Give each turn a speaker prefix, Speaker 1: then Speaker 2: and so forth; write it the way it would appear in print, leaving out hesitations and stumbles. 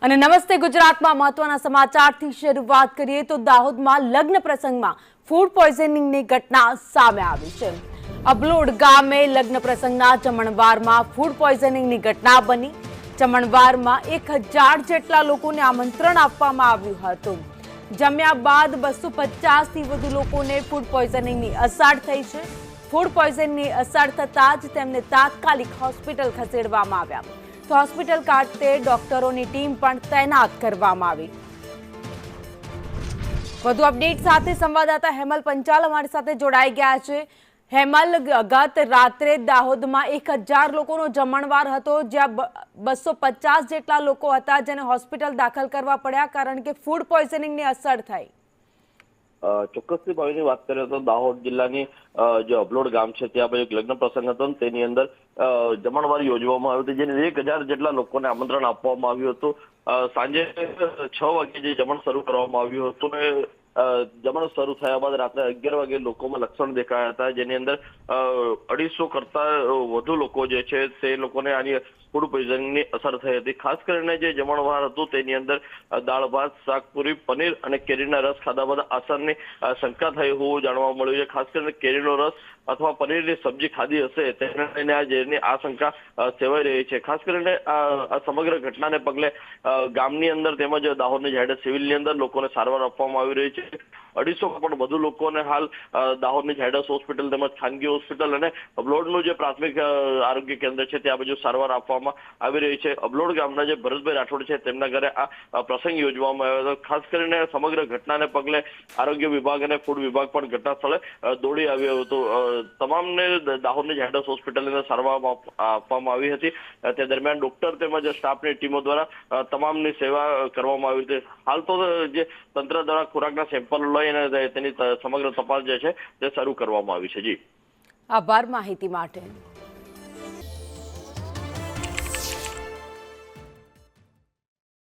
Speaker 1: અને નમસ્તે ગુજરાતમાં મહત્વના સમાચારથી શરૂઆત કરીએ તો દાહોદમાં લગ્ન પ્રસંગમાં ફૂડ પોઈઝનિંગની ઘટના સામે આવી છે। અબલોડ ગામે લગ્ન પ્રસંગના જમણવારમાં ફૂડ પોઈઝનિંગની ઘટના બની। જમણવારમાં 1000 જેટલા લોકોને આમંત્રણ આપવામાં આવ્યું હતું। જમ્યા બાદ 250થી વધુ લોકોને ફૂડ પોઈઝનિંગની અસર થઈ છે। ફૂડ પોઈઝનિંગની અસર થતાં જ તેમને તાત્કાલિક હોસ્પિટલ ખસેડવામાં આવ્યા। તો હોસ્પિટલ ખાતે ડોક્ટરોની ટીમ પણ તૈનાત કરવામાં આવી। વધુ અપડેટ સાથે સંવાદદાતા હેમલ પંચાલ અમારી સાથે જોડાઈ ગયા છે। હેમલ, ગત રાત્રે દાહોદમાં 1000 લોકોનો જમણવાર હતો, જ્યાં 250 જેટલા લોકો હતા જેને હોસ્પિટલ દાખલ કરવા પડ્યા કારણ કે ફૂડ પોઈઝનિંગની અસર થઈ।
Speaker 2: ચોક્કસથી ભાવિની વાત કરીએ તો દાહોદ જિલ્લાની જે અબલોડ ગામ છે ત્યાં એક લગ્ન પ્રસંગ હતો, તેની અંદર જમણવાર યોજવામાં આવ્યો હતો, જેને 1000 જેટલા લોકોને આમંત્રણ આપવામાં આવ્યું હતું। સાંજે 6 વાગે જે જમણ શરૂ કરવામાં આવ્યું હતું ને જમણ શરૂ થયા બાદ રાત્રે 11 વાગે લોકોમાં લક્ષણ દેખાયા હતા, જેની અંદર 250 કરતા વધુ લોકો જે છે તે લોકોને આની ફૂડ પોઈઝનિંગની અસર થઈ હતી। ખાસ કરીને જે જમણવાર હતું તેની અંદર દાળ ભાત, શાક, પૂરી, પનીર અને કેરીના રસ ખાધા બાદ અસરની શંકા થઈ હોવું જાણવા મળ્યું છે। ખાસ કરીને કેરીનો રસ અથવા પનીરની સબ્જી ખાધી હશે તેને લઈને આ ઝેરની આશંકા સેવાઈ રહી છે। ખાસ કરીને આ સમગ્ર ઘટનાને પગલે ગામની અંદર તેમજ દાહોદની ઝાયડસ સિવિલની અંદર લોકોને સારવાર આપવામાં આવી રહી છે। 250 પણ વધુ લોકોને હાલ દાહોદની ઝાયડસ હોસ્પિટલ તેમજ ખાનગી હોસ્પિટલ અને અબલોડનું જે પ્રાથમિક આરોગ્ય કેન્દ્ર છે ત્યાં બાજુ સારવાર આપવામાં આવી રહી છે। અબલોડ ગામના જે ભરતભાઈ રાઠોડ છે તેમના ઘરે આ પ્રસંગ યોજવામાં આવ્યો હતો। ખાસ કરીને સમગ્ર ઘટનાને પગલે આરોગ્ય વિભાગ અને ફૂડ વિભાગ પણ ઘટના સ્થળે દોડી આવ્યો હતો। તમામને દાહોદની ઝાયડસ હોસ્પિટલની અંદર સારવાર આપવામાં આવી હતી। તે દરમિયાન ડોક્ટર તેમજ સ્ટાફની ટીમો દ્વારા તમામની સેવા કરવામાં આવી હતી। હાલ તો જે તંત્ર દ્વારા ખોરાકના સેમ્પલ લઈને તેની સમગ્ર તપાસ જે છે તે શરૂ કરવામાં આવી છે। જી,
Speaker 1: આભાર માહિતી માટે।